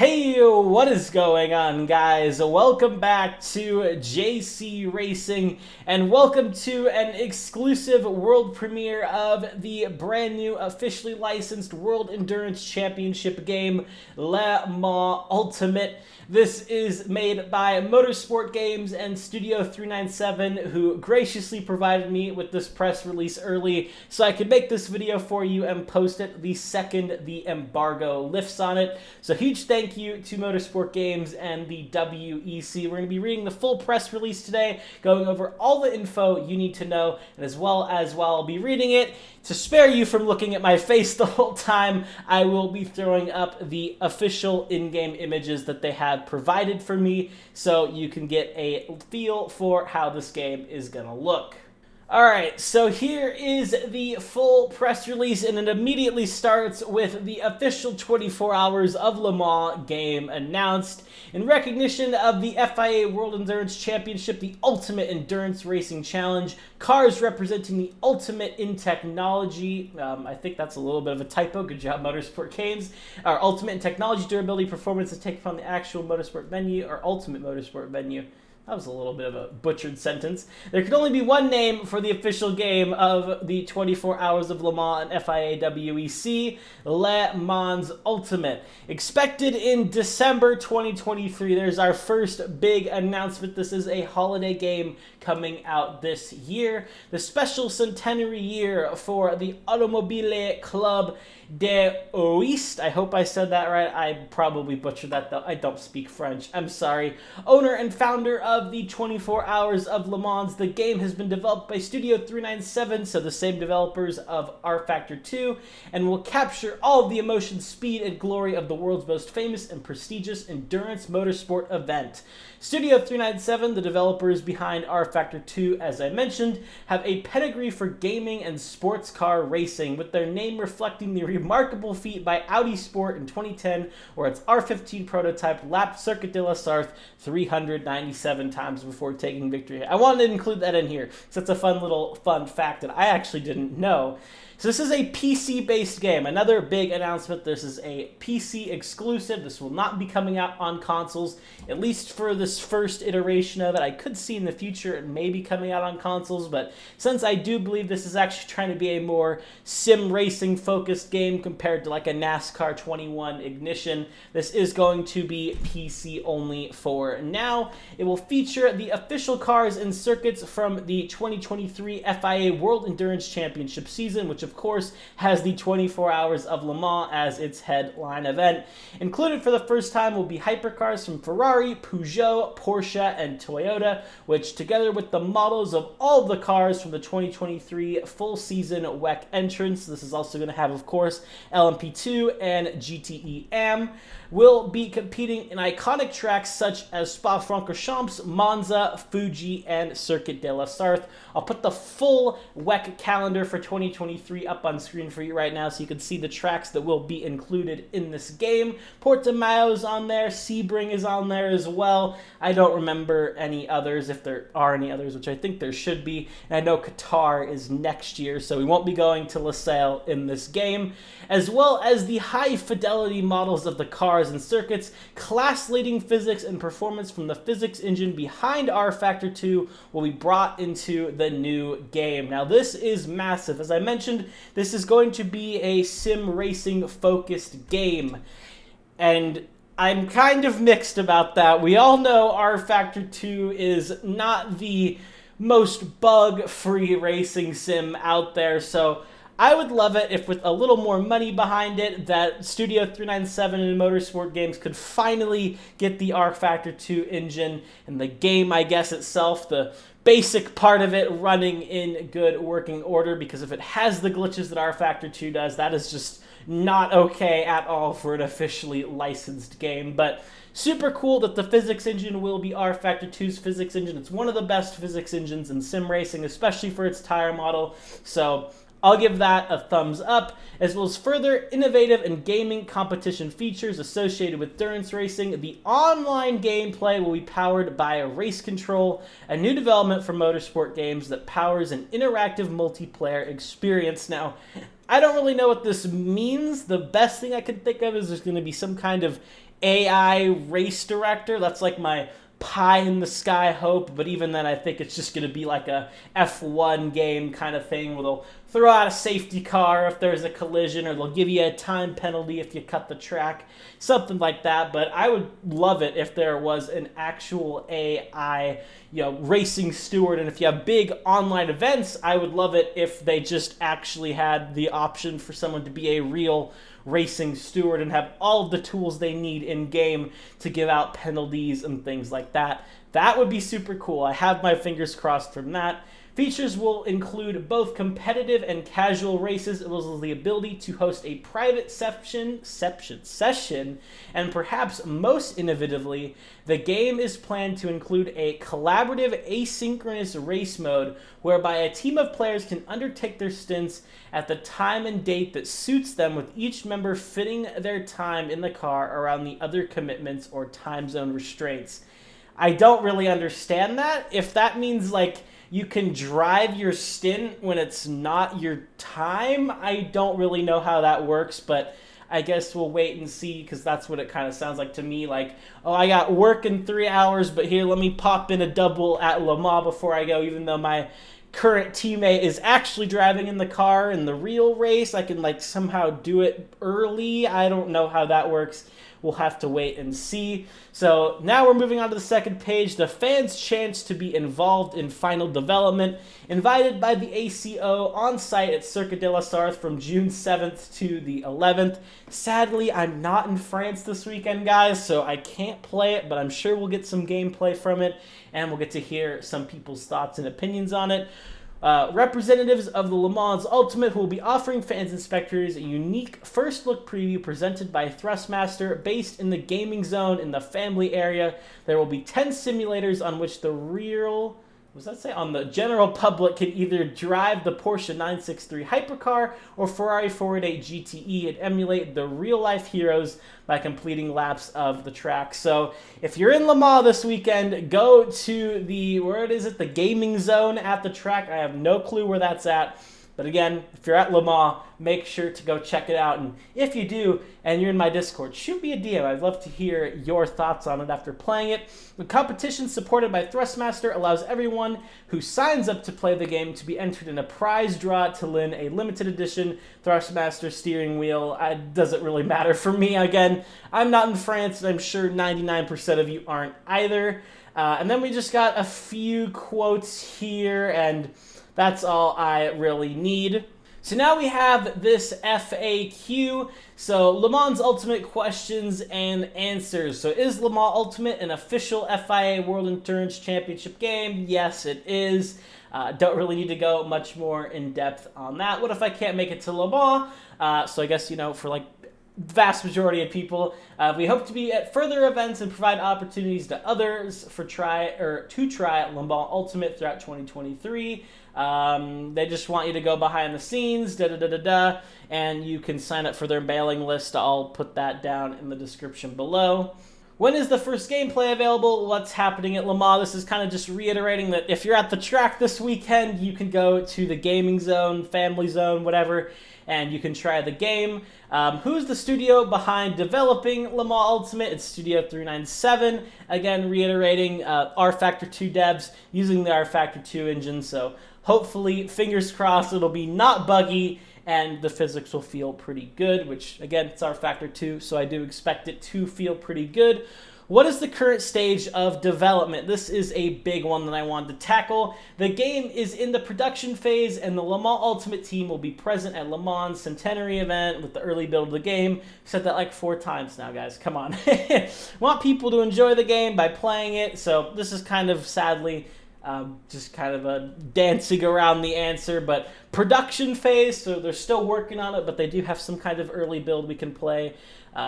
Hey, what is going on, guys? Welcome back to JC Racing, and welcome to an exclusive world premiere of the brand new officially licensed World Endurance Championship game, Le Mans Ultimate. This is made by Motorsport Games and Studio 397, who graciously provided me with this press release early so I could make this video for you and post it the second the embargo lifts on it. So huge thank you to Motorsport Games and the WEC. We're going to be reading the full press release today, going over all the info you need to know, and as well while I'll be reading it, to spare you from looking at my face the whole time, I will be throwing up the official in-game images that they have provided for me so you can get a feel for how this game is going to look. Alright, so here is the full press release, and it immediately starts with the official 24 Hours of Le Mans game announced. In recognition of the FIA World Endurance Championship, the Ultimate Endurance Racing Challenge, cars representing the ultimate in technology, I think that's a little bit of a typo, good job Motorsport Games, our ultimate in technology, durability, performance, and take from the actual motorsport venue, or ultimate motorsport venue. That was a little bit of a butchered sentence. There could only be one name for the official game of the 24 Hours of Le Mans and FIA WEC, Le Mans Ultimate. Expected in December 2023. There's our first big announcement. This is a holiday game coming out this year. The special centenary year for the Automobile Club de Oist. I hope I said that right. I probably butchered that though. I don't speak French. I'm sorry. Owner and founder of the 24 Hours of Le Mans. The game has been developed by Studio 397, so the same developers of R Factor 2, and will capture all of the emotion, speed, and glory of the world's most famous and prestigious endurance motorsport event. Studio 397, the developers behind R Factor 2, as I mentioned, have a pedigree for gaming and sports car racing, with their name reflecting the remarkable feat by Audi Sport in 2010, where its R15 prototype lapped Circuit de la Sarthe 397 times before taking victory. I wanted to include that in here, because that's a fun fact that I actually didn't know. So this is a PC-based game. Another big announcement, this is a PC exclusive. This will not be coming out on consoles, at least for this first iteration of it. I could see in the future it may be coming out on consoles, but since I do believe this is actually trying to be a more sim racing focused game compared to like a NASCAR 21 Ignition, this is going to be PC only for now. It will feature the official cars and circuits from the 2023 FIA World Endurance Championship season, which of course has the 24 Hours of Le Mans as its headline event. Included for the first time will be hypercars from Ferrari, Peugeot, Porsche, and Toyota, which together with the models of all of the cars from the 2023 full season WEC entrance, this is also going to have of course LMP2 and GTE AM, will be competing in iconic tracks such as Spa-Francorchamps, Monza, Fuji, and Circuit de la Sarthe. I'll put the full WEC calendar for 2023 up on screen for you right now so you can see the tracks that will be included in this game. Portimao is on there, Sebring is on there as well. I don't remember any others, if there are any others, which I think there should be. And I know Qatar is next year, so we won't be going to Losail in this game, as well as the high fidelity models of the cars and circuits. Class-leading physics and performance from the physics engine behind R Factor 2 will be brought into the new game. Now this is massive. As I mentioned, this is going to be a sim racing focused game, and I'm kind of mixed about that. We all know R Factor 2 is not the most bug-free racing sim out there, so I would love it if with a little more money behind it that Studio 397 and Motorsport Games could finally get the R Factor 2 engine and the game, I guess, itself, the basic part of it, running in good working order, because if it has the glitches that R Factor 2 does, that is just not okay at all for an officially licensed game. But super cool that the physics engine will be R Factor 2's physics engine. It's one of the best physics engines in sim racing, especially for its tire model. So I'll give that a thumbs up, as well as further innovative and gaming competition features associated with endurance racing. The online gameplay will be powered by a race control, a new development for Motorsport Games that powers an interactive multiplayer experience. Now, I don't really know what this means. The best thing I can think of is there's going to be some kind of AI race director. That's like my pie in the sky hope, but even then I think it's just going to be like a F1 game kind of thing where they'll throw out a safety car if there's a collision, or they'll give you a time penalty if you cut the track, something like that. But I would love it if there was an actual AI, racing steward. And if you have big online events, I would love it if they just actually had the option for someone to be a real racing steward and have all of the tools they need in game to give out penalties and things like that. That would be super cool. I have my fingers crossed from that. Features will include both competitive and casual races, as well as the ability to host a private session, and perhaps most innovatively, the game is planned to include a collaborative asynchronous race mode whereby a team of players can undertake their stints at the time and date that suits them, with each member fitting their time in the car around the other commitments or time zone restraints. I don't really understand that. If that means you can drive your stint when it's not your time, I don't really know how that works, but I guess we'll wait and see, because that's what it kind of sounds like to me. I got work in 3 hours, but here, let me pop in a double at Le Mans before I go, even though my current teammate is actually driving in the car in the real race. I can somehow do it early. I don't know how that works. We'll have to wait and see. So now we're moving on to the second page. The fans' chance to be involved in final development. Invited by the ACO on site at Circuit de la Sarthe from June 7th to the 11th. Sadly, I'm not in France this weekend, guys, so I can't play it, but I'm sure we'll get some gameplay from it, and we'll get to hear some people's thoughts and opinions on it. Representatives of the Le Mans Ultimate, who will be offering fans and spectators a unique first look preview presented by Thrustmaster based in the gaming zone in the family area. There will be 10 simulators on which on the general public can either drive the Porsche 963 hypercar or Ferrari 488 GTE and emulate the real-life heroes by completing laps of the track. So if you're in Le Mans this weekend, go to the gaming zone at the track. I have no clue where that's at. But again, if you're at Le Mans, make sure to go check it out. And if you do, and you're in my Discord, shoot me a DM. I'd love to hear your thoughts on it after playing it. The competition supported by Thrustmaster allows everyone who signs up to play the game to be entered in a prize draw to win a limited edition Thrustmaster steering wheel. It doesn't really matter for me. Again, I'm not in France, and I'm sure 99% of you aren't either. And then we just got a few quotes here, and that's all I really need. So now we have this FAQ. So Le Mans Ultimate questions and answers. So is Le Mans Ultimate an official FIA World Endurance Championship game? Yes, it is. Don't really need to go much more in depth on that. What if I can't make it to Le Mans? So I guess, for vast majority of people, we hope to be at further events and provide opportunities to others to try Le Mans Ultimate throughout 2023. They just want you to go behind the scenes, and you can sign up for their mailing list. I'll put that down in the description below. When is the first gameplay available? What's happening at Le Mans? This is kind of just reiterating that if you're at the track this weekend, you can go to the gaming zone, family zone, whatever, and you can try the game. Who's the studio behind developing Le Mans Ultimate? It's Studio 397. Again, reiterating R-Factor 2 devs using the R-Factor 2 engine, so hopefully, fingers crossed, it'll be not buggy and the physics will feel pretty good, which, again, it's R-Factor 2, so I do expect it to feel pretty good. What is the current stage of development? This is a big one that I wanted to tackle. The game is in the production phase, and the Le Mans Ultimate team will be present at Le Mans Centenary event with the early build of the game. I've said that 4 times now, guys. Come on. Want people to enjoy the game by playing it, so this is kind of, sadly, just kind of a dancing around the answer, but production phase, so they're still working on it, but they do have some kind of early build we can play,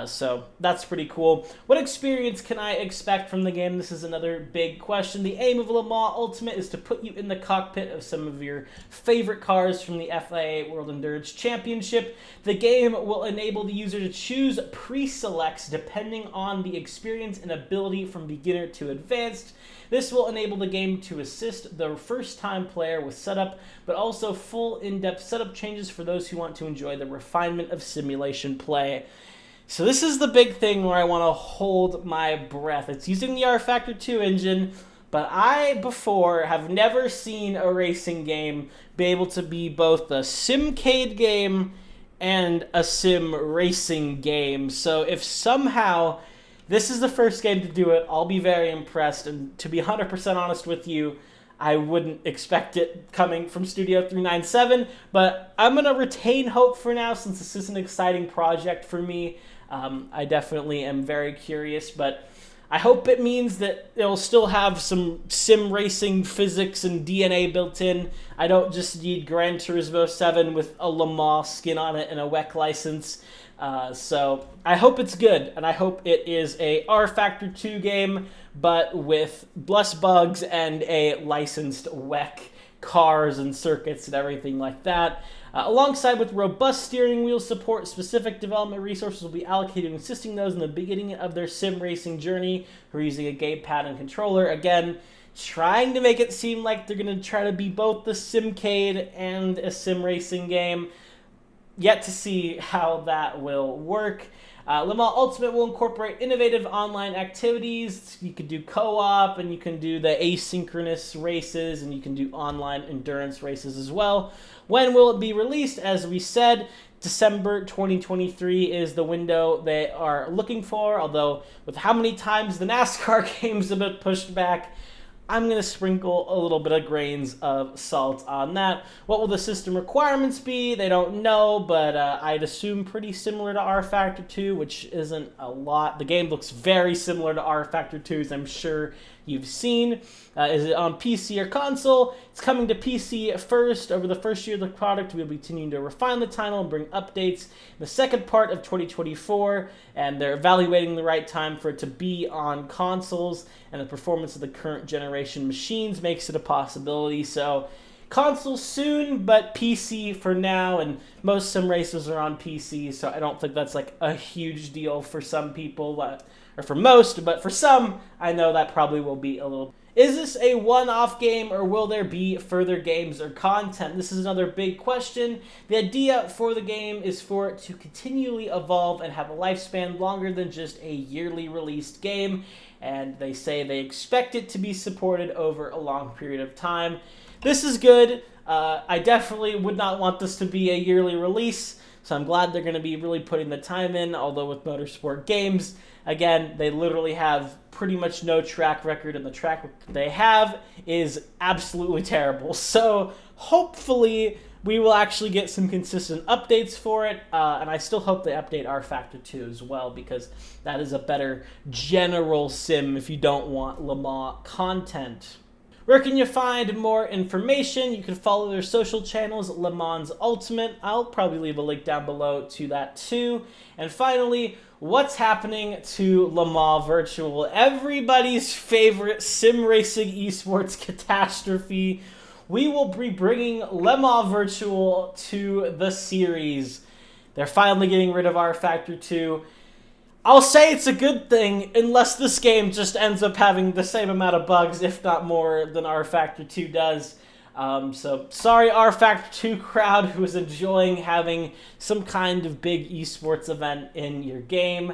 so that's pretty cool. What experience can I expect from the game? This is another big question. The aim of Le Mans Ultimate is to put you in the cockpit of some of your favorite cars from the FIA World Endurance Championship. The game will enable the user to choose pre-selects depending on the experience and ability from beginner to advanced. This will enable the game to assist the first-time player with setup, but also full in-depth setup changes for those who want to enjoy the refinement of simulation play. So this is the big thing where I want to hold my breath. It's using the R Factor 2 engine, but I, before, have never seen a racing game be able to be both a simcade game and a sim racing game. So if somehow this is the first game to do it, I'll be very impressed. And to be 100% honest with you, I wouldn't expect it coming from Studio 397, but I'm going to retain hope for now since this is an exciting project for me. I definitely am very curious, but I hope it means that it'll still have some sim racing physics and DNA built in. I don't just need Gran Turismo 7 with a Le Mans skin on it and a WEC license. So I hope it's good, and I hope it is a R Factor 2 game, but with less bugs and a licensed WEC cars and circuits and everything like that. Alongside with robust steering wheel support, specific development resources will be allocated, assisting those in the beginning of their sim racing journey who are using a gamepad and controller. Again, trying to make it seem like they're going to try to be both the simcade and a sim racing game. Yet to see how that will work. Le Mans Ultimate will incorporate innovative online activities. You can do co-op, and you can do the asynchronous races, and you can do online endurance races as well. When will it be released? As we said, December 2023 is the window they are looking for, although with how many times the NASCAR games have been pushed back, I'm going to sprinkle a little bit of grains of salt on that. What will the system requirements be? They don't know, but I'd assume pretty similar to R Factor 2, which isn't a lot. The game looks very similar to R Factor 2, as I'm sure you've seen. Is it on PC or console? It's coming to PC first. Over the first year of the product, we'll be continuing to refine the title and bring updates in the second part of 2024, and they're evaluating the right time for it to be on consoles, and the performance of the current generation machines makes it a possibility. So console soon, but PC for now, and most sim races are on PC, so I don't think that's like a huge deal for some people, or for most, but for some, I know that probably will be a little. Is this a one-off game, or will there be further games or content? This is another big question. The idea for the game is for it to continually evolve and have a lifespan longer than just a yearly released game, and they say they expect it to be supported over a long period of time. This is good. I definitely would not want this to be a yearly release, so I'm glad they're going to be really putting the time in, although with motorsport games, again, they literally have pretty much no track record, and the track they have is absolutely terrible. So hopefully we will actually get some consistent updates for it, and I still hope they update R Factor 2 as well, because that is a better general sim if you don't want Le Mans content. Where can you find more information? You can follow their social channels, Le Mans Ultimate. I'll probably leave a link down below to that too. And finally, what's happening to Le Mans Virtual? Everybody's favorite sim racing esports catastrophe. We will be bringing Le Mans Virtual to the series. They're finally getting rid of R Factor 2. I'll say it's a good thing, unless this game just ends up having the same amount of bugs, if not more, than R Factor 2 does. So sorry, R Factor 2 crowd who is enjoying having some kind of big esports event in your game.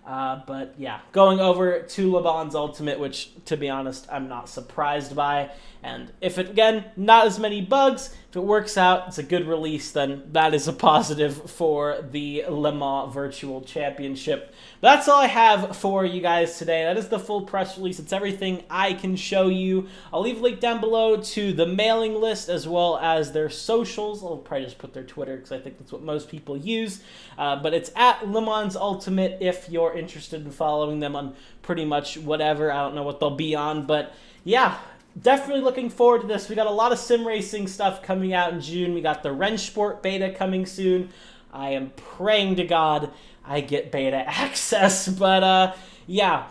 But yeah, going over to Le Mans Ultimate, which, to be honest, I'm not surprised by. And if it, again, not as many bugs, if it works out, it's a good release, then that is a positive for the Le Mans Virtual Championship. That's all I have for you guys today. That is the full press release. It's everything I can show you. I'll leave a link down below to the mailing list as well as their socials. I'll probably just put their Twitter because I think that's what most people use. But it's at Le Mans Ultimate if you're interested in following them on pretty much whatever. I don't know what they'll be on, but yeah. Definitely looking forward to this. We got a lot of sim racing stuff coming out in June. We got the Rennsport beta coming soon. I am praying to God I get beta access. But yeah,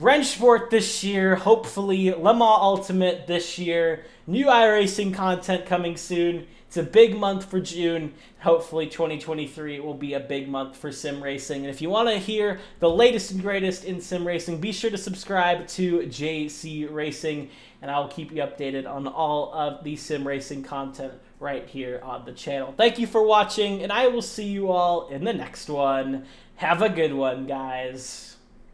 Rennsport this year. Hopefully Le Mans Ultimate this year. New iRacing content coming soon. It's a big month for June. Hopefully 2023 will be a big month for sim racing. And if you want to hear the latest and greatest in sim racing, be sure to subscribe to JC Racing, and I'll keep you updated on all of the sim racing content right here on the channel. Thank you for watching, and I will see you all in the next one. Have a good one, guys.